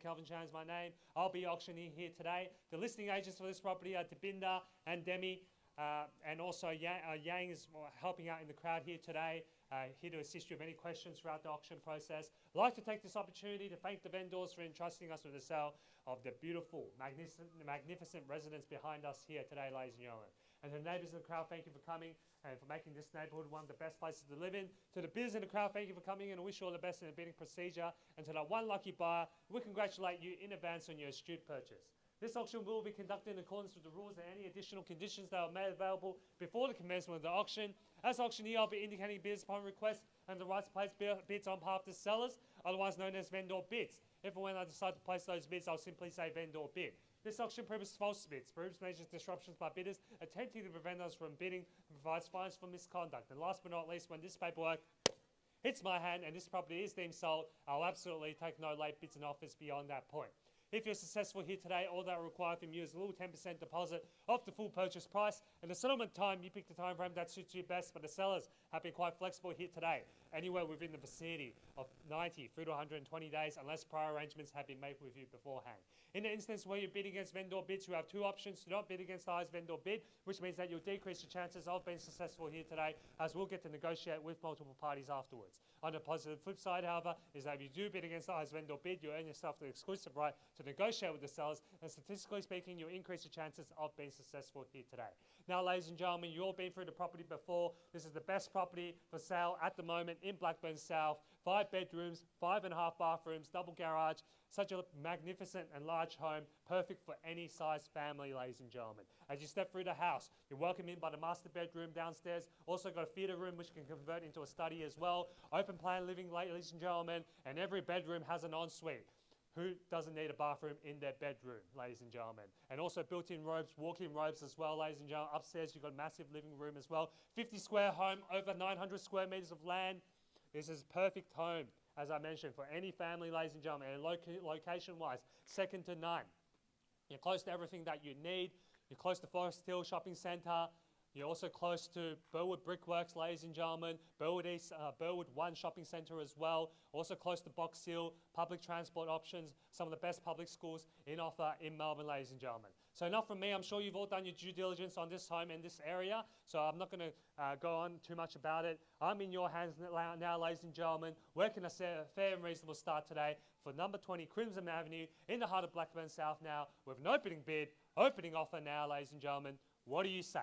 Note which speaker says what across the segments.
Speaker 1: Calvin Chan's my name. I'll be auctioneer here today. The listing agents for this property are Tabinda and Demi, and also Yang is helping out in the crowd here today, here to assist you with any questions throughout the auction process. I'd like to take this opportunity to thank the vendors for entrusting us with the sale of the beautiful, magnificent residence behind us here today, ladies and gentlemen. And to the neighbours in the crowd, thank you for coming and for making this neighbourhood one of the best places to live in. To the bidders in the crowd, thank you for coming in and wish you all the best in the bidding procedure. And to that one lucky buyer, we congratulate you in advance on your astute purchase. This auction will be conducted in accordance with the rules and any additional conditions that are made available before the commencement of the auction. As auctioneer, I'll be indicating bids upon request and the right to place bids on behalf of the sellers, otherwise known as vendor bids. If and when I decide to place those bids, I'll simply say vendor bid. This auction prohibits false bids, prohibits major disruptions by bidders, attempting to prevent us from bidding, and provides fines for misconduct. And last but not least, when this paperwork hits my hand and this property is deemed sold, I'll absolutely take no late bids and offers beyond that point. If you're successful here today, all that required from you is a little 10% deposit of the full purchase price, and the settlement time, you pick the time frame that suits you best, but the sellers have been quite flexible here today, anywhere within the vicinity of 90 through to 120 days, unless prior arrangements have been made with you beforehand. In the instance where you bid against vendor bids, you have two options. Do not bid against the highest vendor bid, which means that you'll decrease your chances of being successful here today, as we'll get to negotiate with multiple parties afterwards. On the positive flip side, however, is that if you do bid against the highest vendor bid, you earn yourself the exclusive right to negotiate with the sellers, and statistically speaking, you'll increase your chances of being successful here today. Now, ladies and gentlemen, you've all been through the property before. This is the best property for sale at the moment in Blackburn South. 5 bedrooms, 5.5 bathrooms, double garage. Such a magnificent and large home, perfect for any size family, ladies and gentlemen. As you step through the house, you're welcomed in by the master bedroom downstairs. Also got a theatre room which can convert into a study as well. Open plan living, ladies and gentlemen, and every bedroom has an ensuite. Who doesn't need a bathroom in their bedroom, ladies and gentlemen? And also built-in robes, walk-in robes as well, ladies and gentlemen. Upstairs, you've got a massive living room as well. 50 square home, over 900 square metres of land. This is a perfect home, as I mentioned, for any family, ladies and gentlemen. And location-wise, second to none. You're close to everything that you need. You're close to Forest Hill Shopping Centre. You're also close to Burwood Brickworks, ladies and gentlemen, Burwood East, Burwood 1 Shopping Centre as well. Also close to Box Hill, public transport options, some of the best public schools in offer in Melbourne, ladies and gentlemen. So enough from me. I'm sure you've all done your due diligence on this home and this area, so I'm not going to go on too much about it. I'm in your hands now, ladies and gentlemen. Where can I say a fair and reasonable start today for number 20 Crimson Avenue in the heart of Blackburn South now, with an opening bid, opening offer now, ladies and gentlemen. What do you say?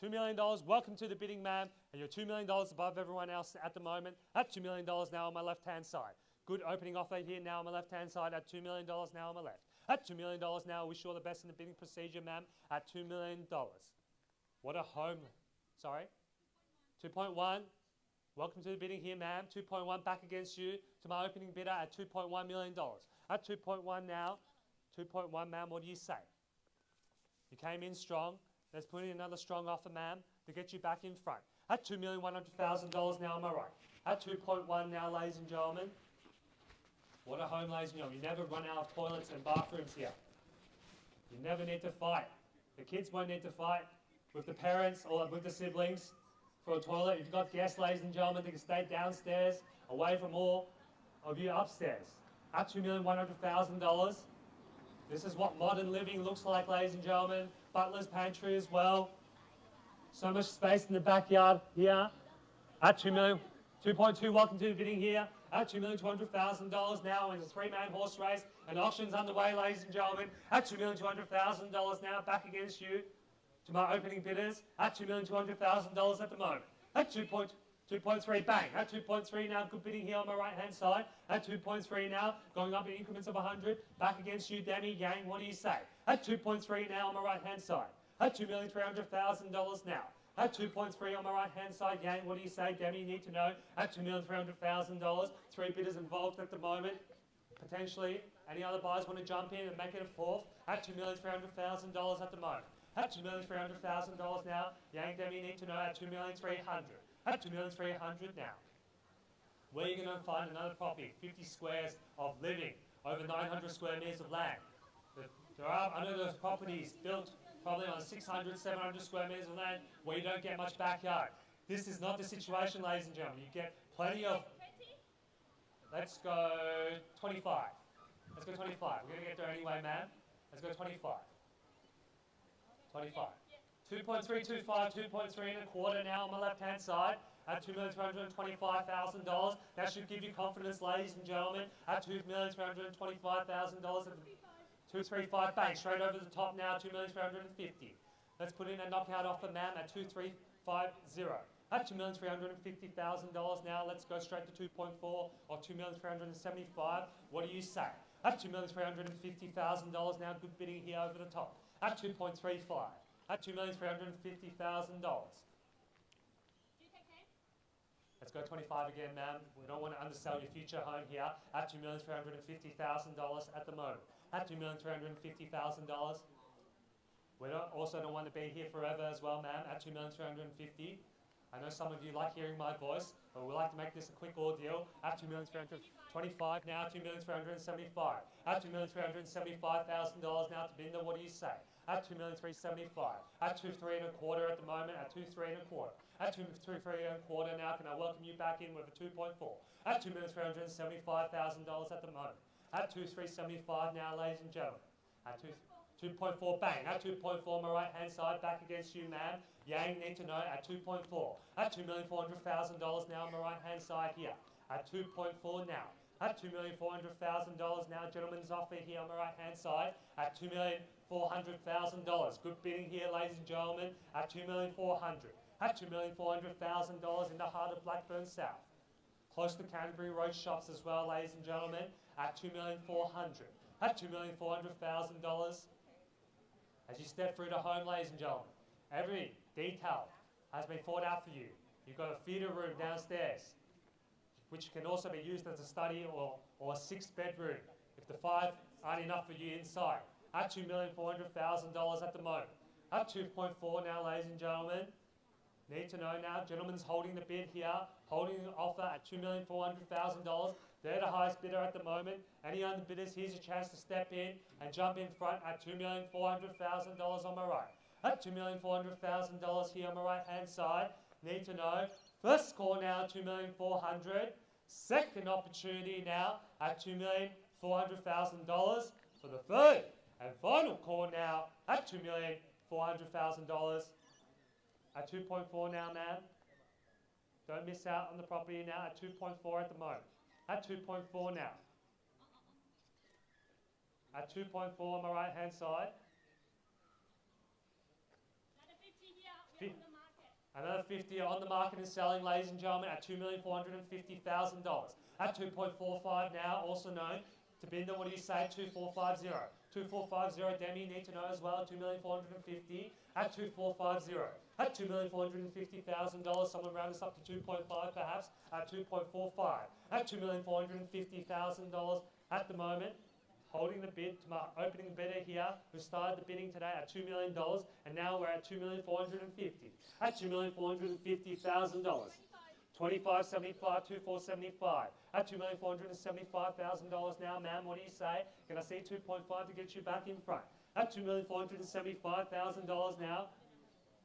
Speaker 1: $2 million. Welcome to the bidding, ma'am. And you're $2 million above everyone else at the moment. At $2 million now on my left-hand side. Good opening offer here now on my left-hand side at $2 million now on my left. At $2 million now, wish you all the best in the bidding procedure, ma'am. At $2 million. What a home. Sorry? 2.1. Welcome to the bidding here, ma'am. 2.1 back against you to my opening bidder at $2.1 million. At 2.1 now. 2.1, ma'am, what do you say? You came in strong. Let's put in another strong offer, ma'am, to get you back in front. At $2,100,000 now on my right. At 2.1 now, ladies and gentlemen. What a home, ladies and gentlemen. You never run out of toilets and bathrooms here. You never need to fight. The kids won't need to fight with the parents or with the siblings for a toilet. If you've got guests, ladies and gentlemen, they can stay downstairs, away from all of you upstairs. At $2,100,000. This is what modern living looks like, ladies and gentlemen. Butler's pantry as well. So much space in the backyard here. At $2.2, welcome to the bidding here. At $2,200,000 now in a 3-man horse race. An auction's underway, ladies and gentlemen. At $2,200,000 now, back against you to my opening bidders. At $2,200,000 at the moment. At 2.3, bang. At 2.3 now, good bidding here on my right-hand side. At 2.3 now, going up in increments of 100. Back against you, Demi, Yang, what do you say? At 2.3 now on my right-hand side. At $2,300,000 now. At 2.3 on my right-hand side, Yang, what do you say? Demi, you need to know. At $2,300,000, 3 bidders involved at the moment. Potentially, any other buyers want to jump in and make it a fourth? At $2,300,000 at the moment. At $2,300,000 now, Yang, Demi, you need to know. At $2,300,000. At $2,300,000 now. Where are you going to find another property? 50 squares of living, over 900 square metres of land. There are under those properties built probably on 600, 700 square metres of land where you don't get much backyard. This is not the situation, ladies and gentlemen. You get plenty of Let's go 25. Let's go 25. We're going to get there anyway, man. Let's go 25. 25. 2.325, 2.3 and a quarter now on my left-hand side at $2,325,000. That should give you confidence, ladies and gentlemen, at $2,325,000 at the 235 bang, straight over the top now, 2,350,000. Let's put in a knockout offer, ma'am, at 2350. At $2,350,000 now, let's go straight to 2.4 or 2,375,000. What do you say? At $2,350,000 now, good bidding here over the top. At 2.35. At $2,350,000. Let's go 25 again, ma'am. We don't want to undersell your future home here. At $2,350,000 at the moment. At $2,350,000. We also don't want to be here forever as well, ma'am. At $2,350,000. I know some of you like hearing my voice, but we like to make this a quick ordeal. At $2,325,000 now, $2,375,000. At $2,375,000 now, Tabinda, what do you say? At $2,375,000. At 2.3 and a quarter at the moment. At 2.3 and a quarter. At 2.3 and a quarter now, can I welcome you back in with a 2.4? At $2,375,000 at the moment. At 2,375 now, ladies and gentlemen. At 2.4 bang. At 2.4 my right hand side, back against you, ma'am. Yang need to know at 2.4. At $2,400,000 now on my right hand side here. At 2.4 now. At $2,400,000 now, gentlemen's offer here on my right hand side. At $2,400,000. Good bidding here, ladies and gentlemen. At $2,400,000. At $2,400,000 in the heart of Blackburn South. Close to Canterbury Road shops as well, ladies and gentlemen. At $2,400,000. At $2,400,000. As you step through the home, ladies and gentlemen, every detail has been thought out for you. You've got a feeder room downstairs, which can also be used as a study or a 6-bedroom if the 5 aren't enough for you inside. At $2,400,000 at the moment. At 2.4 now, ladies and gentlemen. Need to know now, gentlemen's holding the bid here, holding the offer at $2,400,000. They're the highest bidder at the moment. Any other bidders, here's your chance to step in and jump in front at $2,400,000 on my right. At $2,400,000 here on my right hand side. Need to know, first call now, $2,400,000. Second opportunity now at $2,400,000 for the third and final call now at $2,400,000. At 2.4 now, ma'am. Don't miss out on the property now at 2.4 at the moment. At 2.4 now. At 2.4 on my right hand side. Another 50 on the market and selling, ladies and gentlemen, at $2,450,000. At 2.45 now, also known. Tabinda, what do you say? 2,450. 2,450, Demi, need to know as well, 2,450,000 at 2,450. At $2,450,000, someone round us up to 2.5 perhaps, at 2.45. At $2,450,000 at the moment, holding the bid to my opening bidder here, who started the bidding today at $2 million, and now we're at $2,450,000. At $2,450,000. 25.75, 24.75. At $2,475,000 now, ma'am, what do you say? Can I see 2.5 to get you back in front? At $2,475,000 now.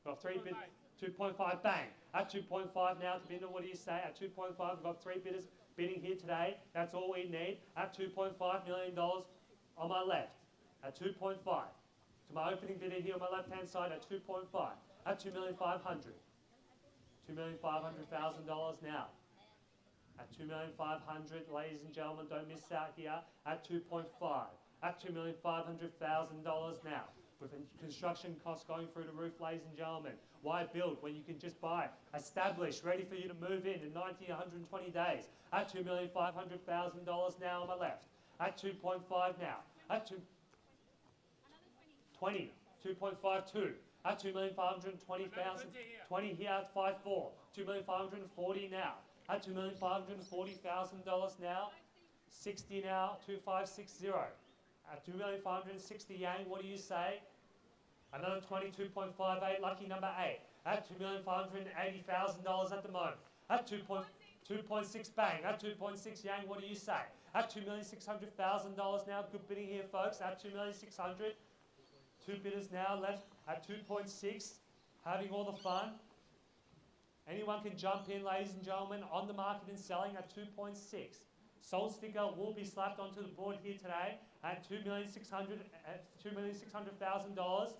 Speaker 1: Got 3 bids. 2.5 bang. At 2.5 now, Tabinda, what do you say? At 2.5, we've got 3 bidders bidding here today. That's all we need. At $2.5 million on my left. At 2.5. To my opening bidder here on my left-hand side at 2.5. At $2,500,000. $2,500,000 now. At $2,500,000, ladies and gentlemen, don't miss out here. At 2.5. At $2,500,000 now. With construction costs going through the roof, ladies and gentlemen. Why build when you can just buy, establish, ready for you to move in 90, 120 days. At $2,500,000 now on my left. At 2.5 now. At 20. 2.52. At $2,520,000. 20 here at 5.4. $2,540,000 now. At $2,540,000 now. 60 now. 2,560. At $2,560,000 Yang, what do you say? Another 22.58, lucky number 8. At $2,580,000 at the moment. At 2.6 bang. At 2.6 Yang, what do you say? At $2,600,000 now, good bidding here, folks. At $2,600,000. 2 bidders now left at 2.6, having all the fun. Anyone can jump in, ladies and gentlemen, on the market and selling at 2.6. sold sticker will be slapped onto the board here today at $2,600,000.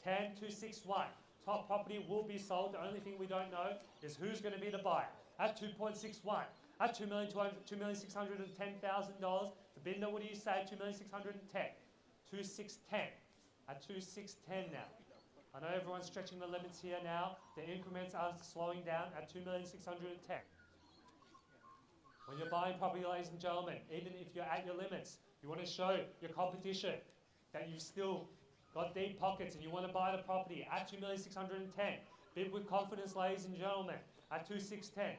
Speaker 1: 10,261. Top property will be sold. The only thing we don't know is who's going to be the buyer. At 2.61. At $2,610,000. Tabinda, what do you say? 2,610. 2,610. At 2,610 now. I know everyone's stretching the limits here now. The increments are slowing down at 2,610. When you're buying property, ladies and gentlemen, even if you're at your limits, you want to show your competition that you've still got deep pockets and you want to buy the property at 2,610. Bid with confidence, ladies and gentlemen, at 2,610.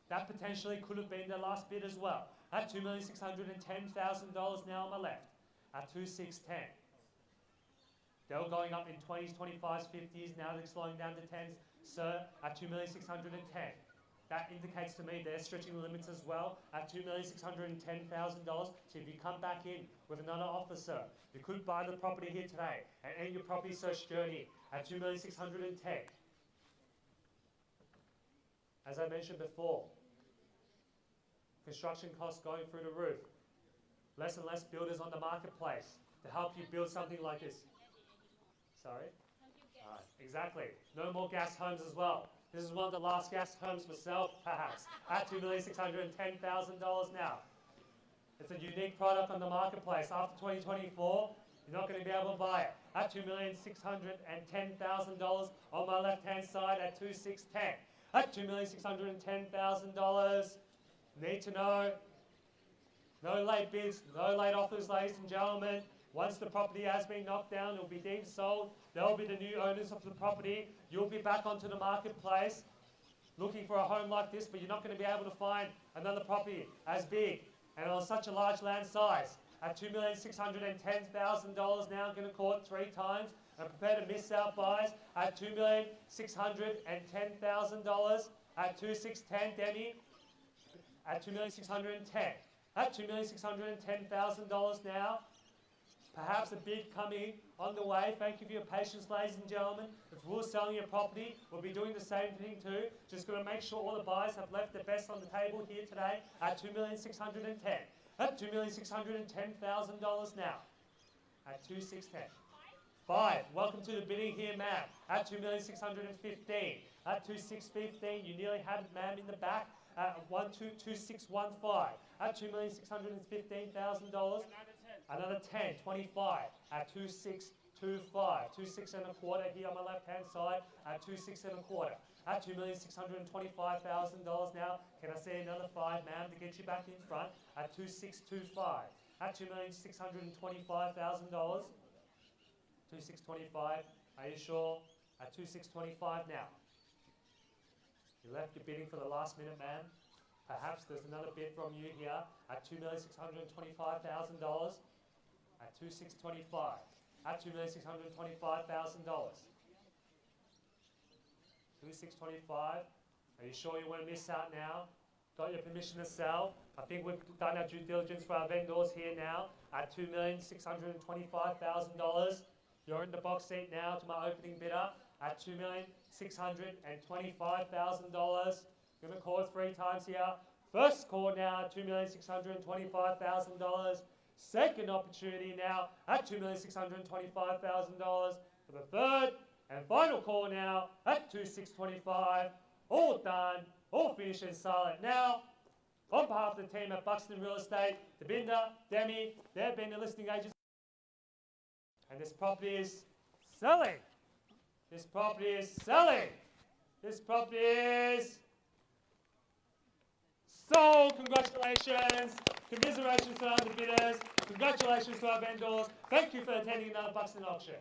Speaker 1: That potentially could have been their last bid as well. At $2,610,000 now on my left. At 2,610. They were going up in 20s, 25s, 50s. Now they're slowing down to 10s. Sir, at 2,610,000. That indicates to me they're stretching the limits as well at $2,610,000. So if you come back in with another offer, sir, you could buy the property here today and end your property search journey at $2,610,000. As I mentioned before, construction costs going through the roof. Less and less builders on the marketplace to help you build something like this. Sorry? Exactly. No more gas homes as well. This is one of the last gas homes for sale, perhaps, at $2,610,000 now. It's a unique product on the marketplace. After 2024, you're not going to be able to buy it. At $2,610,000 on my left-hand side at 2,610. At $2,610,000. Need to know. No late bids, no late offers, ladies and gentlemen. Once the property has been knocked down, it will be deemed sold. They'll be the new owners of the property. You'll be back onto the marketplace looking for a home like this, but you're not going to be able to find another property as big and on such a large land size. At $2,610,000 now, I'm going to call it 3 times and prepare to miss out buys at $2,610,000 at 2,610, Demi, at $2,610,000. At $2,610,000 now. Perhaps a bid coming on the way. Thank you for your patience, ladies and gentlemen. If we're selling your property, we'll be doing the same thing too. Just going to make sure all the buyers have left the best on the table here today at $2,610,000. At $2,610,000 now. At 2,610. 5. Welcome to the bidding here, ma'am. At $2,615,000. At 2,615, you nearly had it, ma'am, in the back. At 2,615. At $2,615,000. Another 10, 25 at 2,625, 2,6 and a quarter here on my left-hand side at 2,6 and a quarter. At $2,625,000 now. Can I see another 5, ma'am, to get you back in front at 2,625. At $2,625,000. 2,625. Are you sure? At 2,625 now. You left your bidding for the last minute, ma'am. Perhaps there's another bid from you here at $2,625,000. At 2,625. At $2,625,000. 2,625. Are you sure you won't miss out now? Got your permission to sell? I think we've done our due diligence for our vendors here now at $2,625,000. You're in the box seat now to my opening bidder at $2,625,000. Going to call it 3 times here. First call now at $2,625,000. Second opportunity now at $2,625,000. For the third and final call now at $2,625,000. All done, all finished and silent. Now, on behalf of the team at Buxton Real Estate, Tabinda, Demi, they've been the listing agents. And this property is selling. This property is selling. This property is sold. Congratulations. Commiserations to our bidders. Congratulations to our vendors. Thank you for attending another Buxton auction.